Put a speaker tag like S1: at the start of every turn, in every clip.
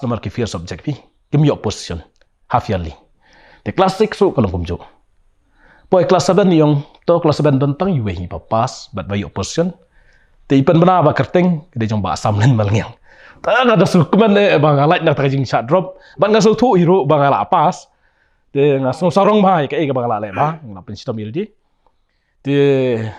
S1: nomor ki fear subject pi kim yo position half yearly te class 6 so kalong kumjo poi class 7 yung to class 7 tentang yu hi pa pass bat ba yo position te ipan bana ba kerteng de jong ba asam len malngyang ta ada sukuman bang alait nak tajing shot drop ban nga so thu hero bang ala pass te nga so sarong mai ka bang ala le ba ngapin sitom ildi te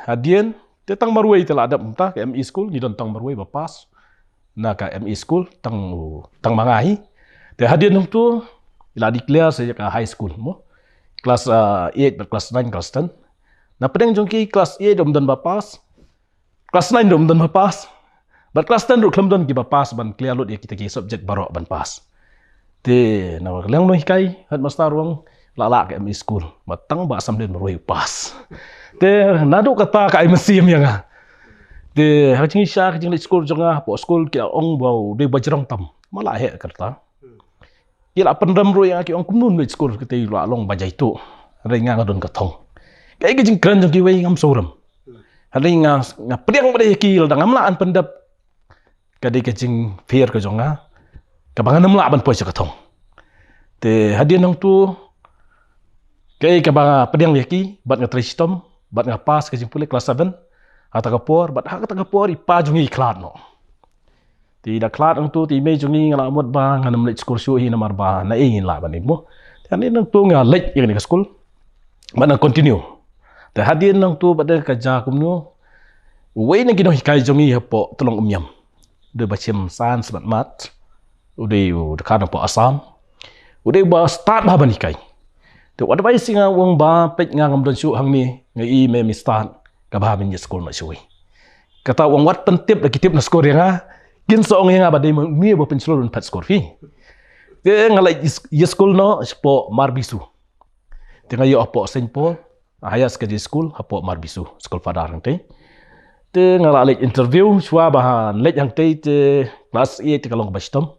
S1: hadien te tang marway te la adap ta ka ME school ni don tang marway ba pass na ka ME school tang mangai te hadien nung tu ila declare sa ka high school mo class 8 but class 9 class 10 na pedeng jong ki class 8 dom don ba pass class 9 dom don ba pass but class 10 ru klam don ki ba pass ban clear lot ya kita ki subject baro ban pass te na lang no hikai hat master wang la ka ME school matang ba sam den marway pass te nado kata ka MCM yang te hajing sha hajing school jonga po school ki ong bau de bajrang tam mala he karta ila pendam ro yang ki ong kumnun we school ki te la long bajai tu ringa ngadon ka thong kai ki jing kran jong ki we ngam soram ringa nga priang bade ki dang amla an pendap ka de ki jing fear ka jonga ka bangan amla ban po ka thong te hadien nang tu kai ka ba priang le ki bat nga tristom bat nga pass ka jing pule class 7 ata ka por bat ha ka ka por ipa jungi klat no ti da klat ang tu ti me jungi ngala mot ba nganam le school show hi namar ba na ingin la ban mo tan nang tu nga late yang ni ka school mana continue ta hadin nang tu bat ka ja kumno we na gino hikai jungi hapo tulong umyam de bachem sans bat mat ude de kana po asam ude ba start ba ban hikai te advice nga wong ba pet nga ngam don shu hang mi ngai me mi start ka ba min school ma shui kata wong wat pentip da kitip na score nga kin so ong nga ba de mi bo pen slurun pat score fi te ngalai school no po marbisu te ngayo apo Saint Paul haya skadi school apo marbisu school fadar ngte te ngalai interview shwa ba let yang te class 8 te kalong bastom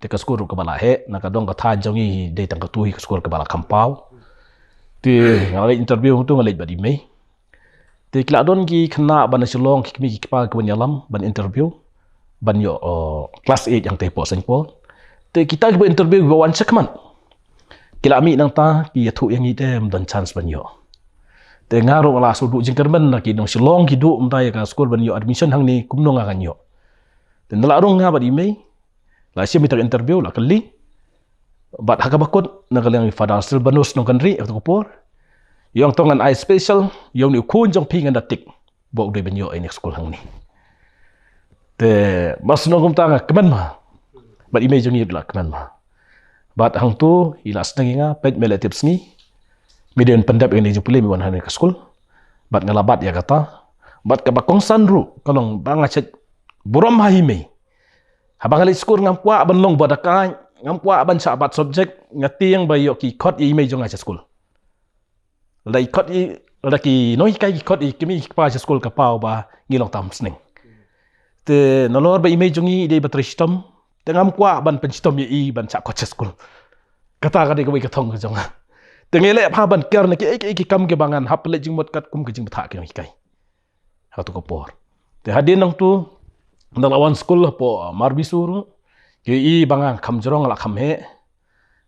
S1: te ka score ka bala he na ka dong ka than jongi de tang ka tu hi score ka bala kampau te ngalai interview tu ngalai ba di me te kila don ki kena ban silong ki mi ki pa ka banyalam ban interview ban yo class 8 yang te po Saint Paul te kita ki interview ba wan sekman kila mi nang ta ki thu yang ite don chance ban yo te ngaro la su du jingkerman na ki dong silong ki du mta ya ka school ban yo admission hang ni kumno nga kan yo te nala rong nga ba di me la si mi ter interview la kali bat hakabakot na kalang fadal silbanus no kanri at ko por yung tongan I special yung ni kun jong pingan datik bo de benyo ay next school hang ni te mas no kum tanga keman ma bat image yung idla keman ma bat hang tu ilas nangi nga pet mele tips ni median pendap yang ni jupule mi wan ka school bat ngalabat ya kata bat ka bakong sanru kalong banga chet buram hime habang ali school ngam kwa ban long badakai ngam kwa ban sa bat subject ngatiang bayo ki khot image yung nga school lai kot i laki noi kai kot i kimi pa school ka pau ba ngilong tam sning te nolor ba image ngi de batristom te ngam kwa ban penstom i ban cha kot school kata ka de ka thong ka jong te ngele pha ban ker na ki kam ke bangan hap le jing mot kat kum ke jing tha ke kai ha to ko por te hadin nang tu ndalawan school po marbisuru ke i bangan kham jorong la kham he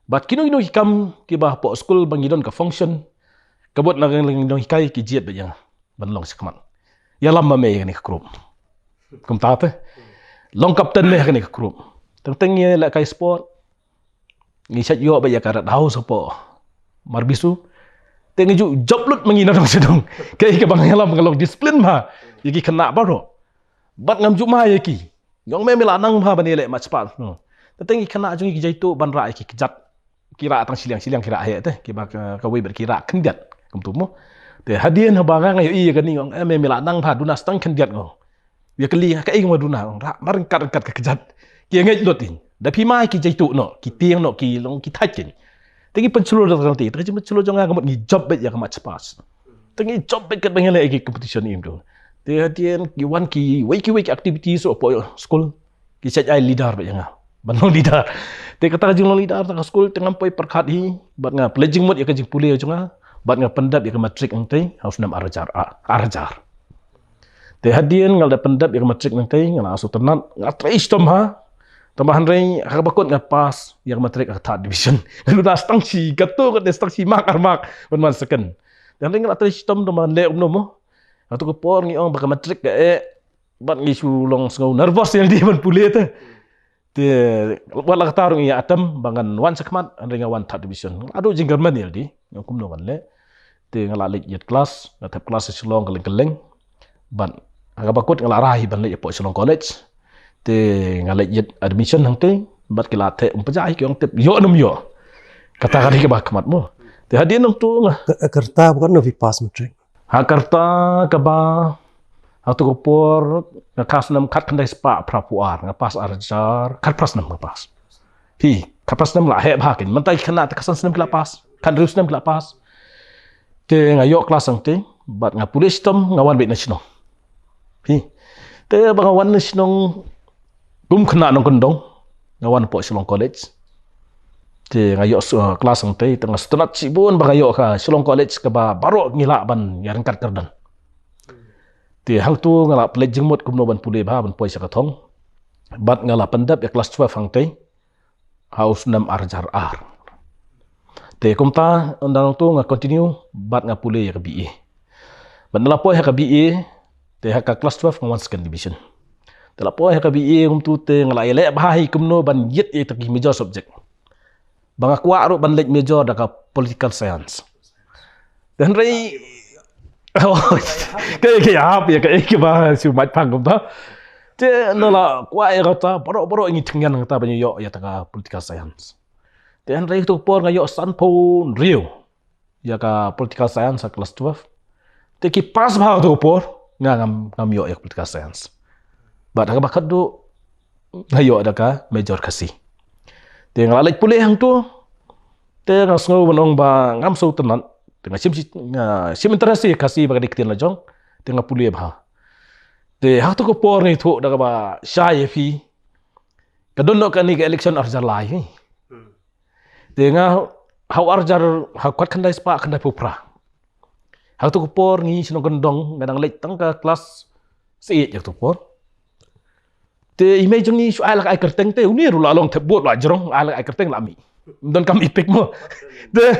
S1: bat kino ki kam ki ba po school bangidon ka function kabut na ng hikai ki jiet ba yang ban long sekman ya lam ma me ni ka group kum ta te long captain me ni ka group tang tang ye la kai sport ni chat yo ba ya ka rat house po marbisu te ngi ju job lut mangi na dong sedong kai ka bang yalam ngalong discipline ma yiki kena ba ro bat ngam ju ma yiki ngong me mela nang ma ban le ma spa no tang ngi kena ju ki jaitu ban ra ki jat kira tang silang kira he te ki ba ka we ber kira kendiat kum tu mo te hadien habanga ngayo i ka ni ngong me mela nang pha dunas tang kendiat ngong ya kali ka ing ma duna ngong ra mar kat ka kejat ki ngai lotin da pi mai ki jaitu no ki tiang no ki long ki thach kin te ki penchulo da kan ti te penchulo jonga ka ngi job bet ya ka match pass te ngi job bet ka bangele ki competition im do te hadien ki wan ki wake activities so po school ki set ai leader bet nga ban leader te kata jing leader ta school tengam poi perkhat hi bat nga pledging mot ya ka jing pule jonga bat nga pendap ya ka matric ang te haus nam arajar te hadien ngal da pendap ya ka matric nang te ngala asu tenat nga treistom ha Tambahan rin, kakabakot nga pass, yang matrik ang third division. Ano na, stang si, gato, stang si mak, armak, man second. Dan rin nga atri sitom naman, leom no mo. Ato ko po, ngayong baka matrik ka ba't nga sulong sa nervous yang di man puli ito. Wala katarong iya atam, bangan one sakmat, ang rin nga one third division. Ado jinggar man di, yung kumno kan le. Nga lalik yet class, nga tap class silong kaling-kaling. But, kakabakot nga larahi ban le po silong college. Nga lejit admission hang te bat kilate umpajai kyong tip yo num yo kata kali ke bakmat mo te hadin nang tu nga
S2: karta bukan novi pass matric
S1: ha karta ka ba auto ko por nga kas nam kat kandai spa prapuar nga pas arjar kat pras nam pas hi kat pras nam la he bakin mantai kana ta kasan nam kila pas kan rus nam kila pas te nga yo kelas hang te bat nga pulis tom nga wan bit national hi te bang wan national kena nong kendong ngawan po silong college te ngayo kelas ang te tengah setelah cibun bagayo ka silong college ka ba baru ngila ban yang kat kerdan te hang tu ngala pledging mot kumno ban pule ba ban poi sakathong bat ngala pandap ya kelas 12 hang te haus nam arjar ar te kumta undang tu nga continue bat nga pule ya ka BE ban la poi ha ka BE te ha ka kelas 12 ngawan second division telah poh ka BE kum tu te ngala ele bahai kumno ban yit e taki major subject. Bang aku aro ban lek major da ka political science. Dan rei ke ya ke ba su mat pang kum ta. Te no la kwa e ta boro ingi tengyan ta ban yo ya ta ka political science. Dan rei tu por ngayo san po rio ya ka political science kelas 12. Te ki pas ba tu por ngam yo ya political science. Bat ang bakat do ngayo ada ka major kasi. Te ngalalik pulih hang tu te ngasngo banong ba ngam so tenan te sim interest kasi baga diktin la jong te ngapulih ba. Te hak tu ko por ni thu da ba shy fi kadon no kan ni election arjar lai. Te nga how arjar how kwat khandai spa khandai pupra. Hak tu ko por ni sinong kendong ngadang lek tang ka kelas 8 yak tu por. Te image ni alak ai kerteng te uni ru lalong te buat la jerong alak ai kerteng lami don kam ipik mo te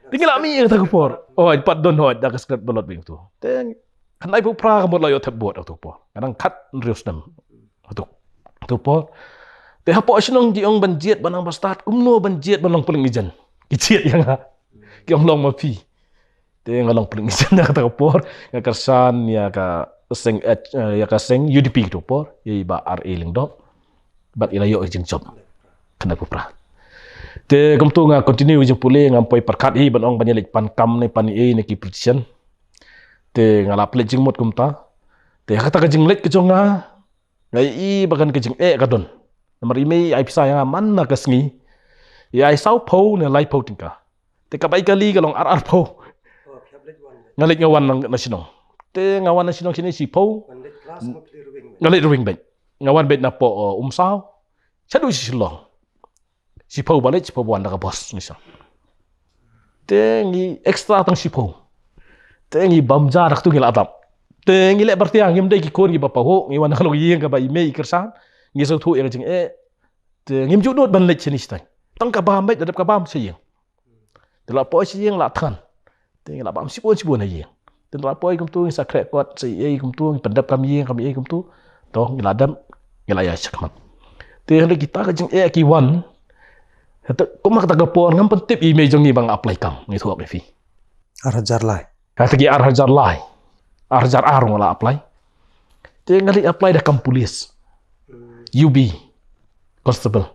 S1: tinggal lami ta ko por oh pat don ho da kaskat bolot bing tu te kanai pu pra ka la yo te buat tu por kadang kat rius nam tu por te hapo sinong di ong banjiet banang bastat kumno banjiet banang puling ijan kiciet yang ha kyong long ma pi te ngalong puling ijan da ka por ngakarsan ya ka seng ya ka seng UDP tu por ye ba RA ling dok bat ila yo jing job kena pupra te kum tu nga continue jing pule ngam poi perkat hi banong banyelik pan kam ne pan e ne ki petition te ngala pledging mot kum ta te kata ka jing lek ke jonga ngai i bagan ke jing ka don nomor ime ai pisa yang man na ka sngi ya ai sau po ne lai po tingka te ka bai kali ka long RR po ngalik ngawan na sinong te ngawan na sinong sini si po ngalit ring bet ngawan bet na po umsaw chadu si silong si po balik si po buan ka bos nisa te ngi extra tang si po te ngi bamja rak tu ngila atap te ngi le berti ang ngim dei ki kon ngi ba ho ngi wan kalau yeng ka ba ime ikersan ngi so thu yang jing te ngim ju dot ban lek sini stai tang ka ba met dadap ka bam si yeng te la po si yeng la than te ngi la bam si po na yeng ten la poi kum tu sa krek kot si ei kum tu pendap kami ei kum tu to ngiladam ngilaya sakmat te hale kita ka jing ki wan hata kuma kata gapon ngam pentip email jong ni bang apply kam ni thuak fi
S2: arjar lai
S1: kata ki arjar lai arjar arung la apply te ngali apply da kam pulis UB constable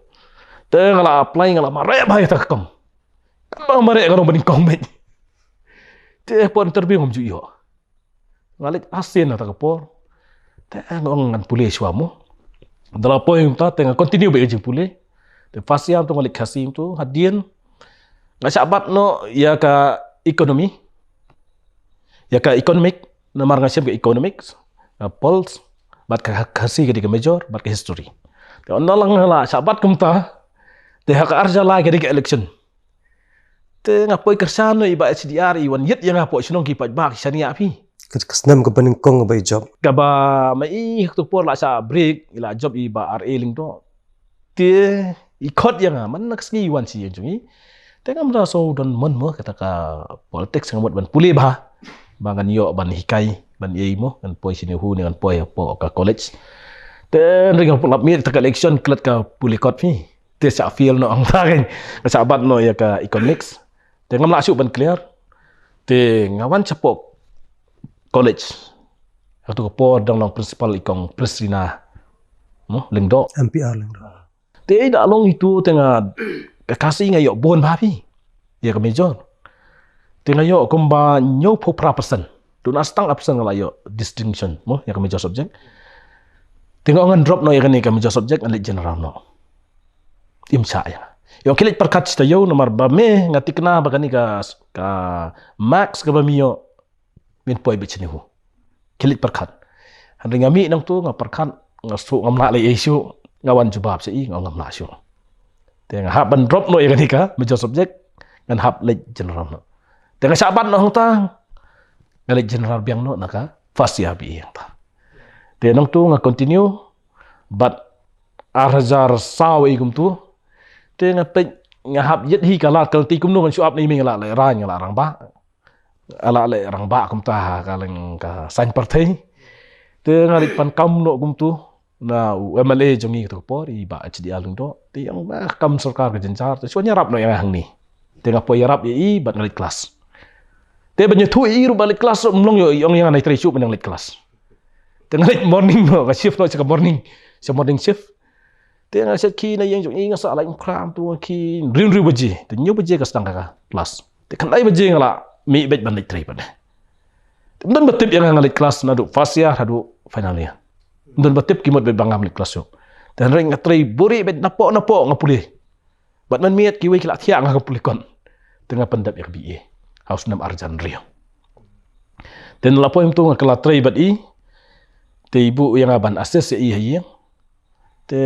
S1: te ngala apply ngala mare bai ta kam mare ngaro baning kom bet te pon interview ngam ju yo ngalik asin ta kapor te ngong ngan pulis wa mo dala poin ta te continue be jing pule te fasiam tu ngalik kasim tu hadien ngasabat no ya ka ekonomi ya ka economic namar ngasem ka economics pols bat ka kasi ka major bat ka history te onalang hala sabat kumta te hak arja la ka election te ngapoi kersano iba SDR iwan yet yang ngapo sinong ki pajbak sania pi
S2: kesnam ka baning kong ba job
S1: kaba mai tu por la sa break ila job iba RA ling to Dia ikut yang man nak sengi wan si yang jungi. Tengah merasa dan mo kata ka politik sangat ban pulih bah. Bangan yo ban hikai ban yei mo kan poi sini hu dengan poi po ka college. Dan ringan pulap mir tak election klat ka pulih kot ni. Dia sak feel no ang tarin. Sahabat no ya ka economics. Tengah masuk ban clear. Dia ngawan cepok college. Atau po dang long principal ikong presrina. No, lengdo.
S2: MPR lang do.
S1: Dia dak long itu tengah kasih ngayo bon babi. Ya ke major. Tengah yo kumba nyo popra persen. Tu nak setang persen ngalayo distinction mo ya ke major subject. Tengok ngan drop no ya ke ni ke major subject ngan general no. Imsa ya. Yo kilit perkat sta yo nomor ba me ngati kena ba ni ka max ke ba miyo min poi bit hu. Kilit perkat. Han ngami nang tu ngaperkat ngasu ngamla le isu ngawan jubab sei ngamla syu. Tengah hab ban drop no ya ke ni ka major subject ngan hab le general no. Tengah sahabat no hang tang. Ngan general biang no naka fast ya bi yang ta. Dia nang tu nga continue but arjar saw igum tu. Dia nga pe nga hab yet hi kala kal ti kum no kan suap ni ming la le ran la rang ba. Ala le rang ba kum ta ka leng ka san partai. Dia nga lik pan kam no kum tu na MLA jongi tu por i ba HD alung do. Ti yang ba kam sarkar ke jencar. So nyarap no yang hang ni. Dia nga po yarap i bat ngalit kelas. Dia banyak tu i ru balik kelas mlong yo yang nai tresu ban ngalit kelas. Tengah late morning no, ka shift no sa morning. Sa morning shift. Tengah set ki na yang jong inga sa lain kram tu ki rin baje. Tu nyu baje ka stang ka kelas. Te kan lai baje ngala mi bet ban late tre pa. Ndon batip yang ngalit kelas na du fasya hadu final ya. Ndon batip ki mod bet bangam lit kelas yo. Dan ring ngatri buri bet napo ngapulih. Bat man miat ki we kila thia ngapulih kon. Tengah pendap RBA. House nam Arjan Rio. Dan lapo im tu ngakala tre bat i te ibu yang aban ases i hayang te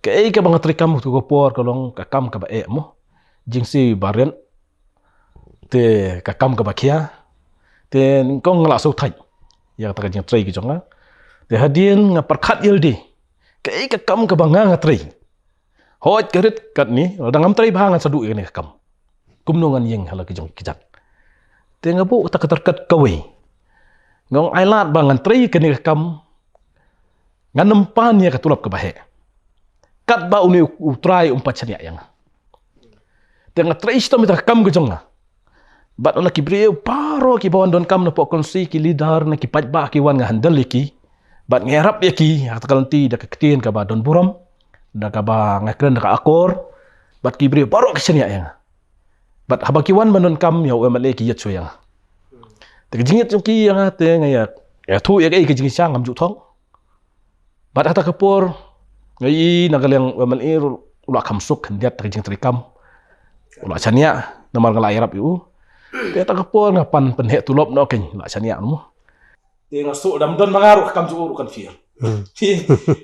S1: kei ka bang trikam tu kopor kolong kakam ka ba e mo jingsi baren te kakam ka bakia te kong ngala so thai ya ta jing trei ki jonga te hadien nga perkhat yeldi kei kakam ka banga nga trei hot kerit kat ni dangam trei bang sadu ni kakam kumnongan yeng hala ki jong kijat te ngabu ta terkat kawe ngong ailat bangan trei ke ni kakam ngan nempan ya katulap ke bahe. Kat ba uni utrai umpat chania yang. Tengah trace to mita kam gejong. Bat ona kibriu paro ki bawan don kam na po konsi ki leader na ki pajba ki wan nga handle ki. Bat ngerap ya ki hatakalenti da ketien ka ba don buram. Da ka ba ngakren da ka akor. Bat kibriu paro ki chania yang. Bat habakiwan manon kam ya MLA ki yet so yang. Tegijingit yung ki yang te ngaya. Ya tu ya ki jingit sang am ju thong. Bat ata kapor ngai nagalang MLA ula kamsuk hendiat terjing terikam ula chania namar ngala irap yu te ata kapor ngapan penhek tulop no ken la chania no te ngasu dam don mangaru kam ju kan fier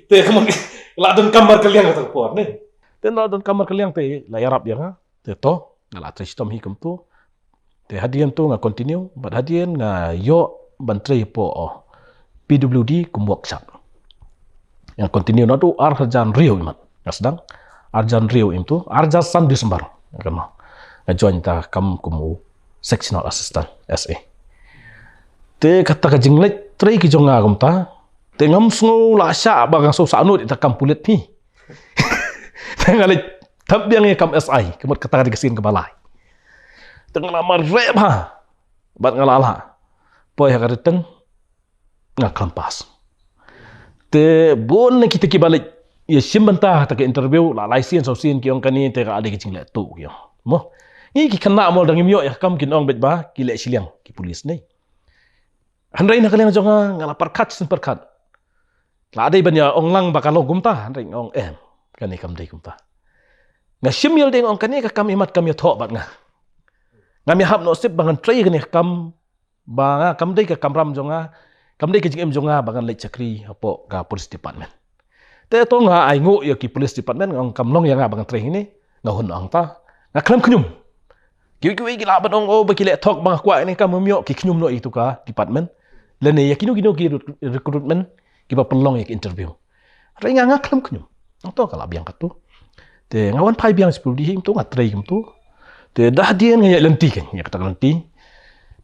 S1: te kamang la don kamar kaliang ata kapor ne te la don kamar kaliang te la irap ya te to ngala tristom hi kam tu te hadian tu nga continue bat hadian nga yo bantrei po PWD kum workshop yang continue na tu Arjan Rio imat sedang Arjan Rio itu Arjan San Desember kena join ta kam kumu sectional assistant SA te kata ka jinglet tri ki jonga kum ta te ngam sngu la sha bagang so sa anu ta kam pulit ni te ngale tab yang kam SI kemut kata di kesin ke balai tengah lamar rep ha bat ngalala poi ha kariteng ngaklampas te bon kita ki balik ya simbanta ta ke interview la license so sin ki ong kani te ka ade ki jingle tu ki mo ni ki kena mo dang imyo ya kam kin ong bet ba ki le siliang ki polis nei handrai na kaleng jonga ngala perkat sin perkat la ade ban ya ong lang bakalo gumta handrai ong kani kam dei gumta nga simyel ding ong kani ka kam imat kam ya tho bat nga ngami hab no sip bangan trei kani kam ba kam dei ka kamram jonga kam dei ke jing jonga bangan le chakri apo ka police department te to nga ai ngu ya ki police department ngong kamlong ya nga bangan training ni nga hun ang ta nga klam knyum ki ki la ban ong ba ki le thok bang kwa ni kam myo ki knyum no itu ka department le ne ya kinu ki recruitment ki ba pelong ya ki interview rai nga klam knyum to kala biang katu Te ngawan pai biang 10 di him tu ngatrai kum tu. Te dah dia ngaya lenti kan, ya kata lenti.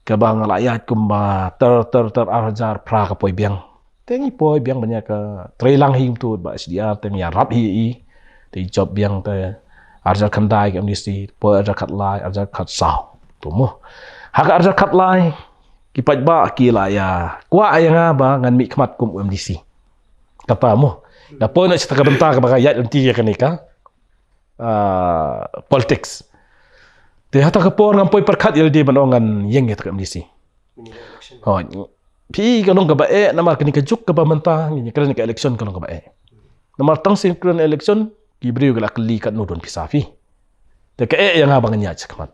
S1: Ke bang rakyat kumba ter arjar pra ka poi biang. Te ngi poi biang banyak ke trailang him tu ba SDR te ya rap hi. Te job biang te arjar kandai ke amnesti, poi arjar kat lai, arjar kat sao. Tu mo. Hak arjar kat lai kipat ba kila ya. Kwa yang ba ngan mi khmat kum MDC. Kata mo. Da poi nak cerita bentar ke rakyat nanti ya kan ika. Politics. Te hata ke por ngam poi perkat LD banongan yeng ya tak MDC. Oh, pi kalong ka bae namar kini kejuk ke pementa ni keren ke election kalong ka bae. Namar tang sinkron election kibriu gala kli kat nudon pisafi. Te ke yang abang nya cakmat.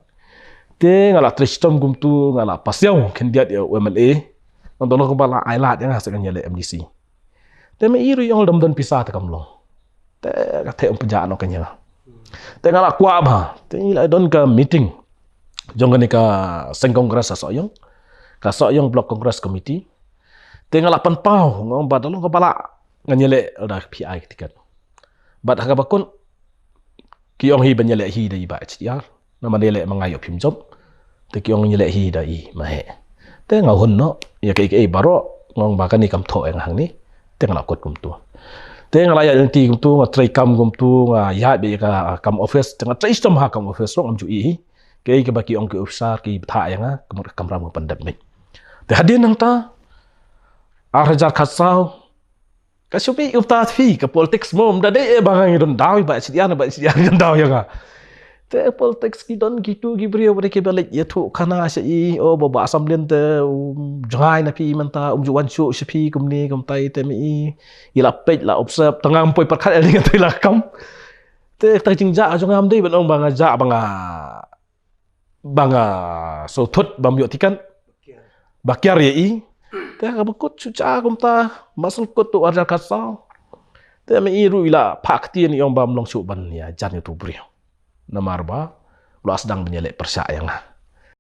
S1: Te ngala tristom gum tu ngala pasiau kandidat ya UMLA. Nonton ko bala ailat yang hasil nyale MDC. Te me iru yang dam don pisah ta kamlo. Te kate penjaan no kanya. Te ngala kwa ba. Te ila don ka meeting. Jong ni ka seng kongres asoyong. Ka soyong blok kongres committee. Te ngala panpau ngom badalo ko bala nganyele udah PI tiket. Bad haga bakun kiong hi banyele hi dai ba HDR. Nama nele mangayo pim job. Te kiong nyele hi dai mahe. Te ngahun no ya ke baro ngong ba kan ni kam tho yang hang ni. Te ngala kot kum tu. Te ngala ya ti kum tu ngatrai kam kum tu ya be ka kam office tengah trai stom ha kam office ro am ju i. Ke baki ong ke officer ki tha yang kam ram pandap ni. Te hadin nang ta arjar khasau kasupi upta fi ke politics mom da de bangang don dawi ba sidian kan daw yang te politics ki don gitu ki brio bre ke balik ya thu khana si o baba assemblyen te jangai na pi manta juan chu si kumni kum tai te mi ila page la observe tangam poi perkhat el ngai la kam te ta jingja jongam dei ban ong banga ja banga so thut bam yo tikan bakyar ye te ka bakut chucha kum ta masal kut tu arjar kasau te me iru ila pakti ni ong bam long chu ban ya jan tu brio namar ba lo sedang menyelek persya yang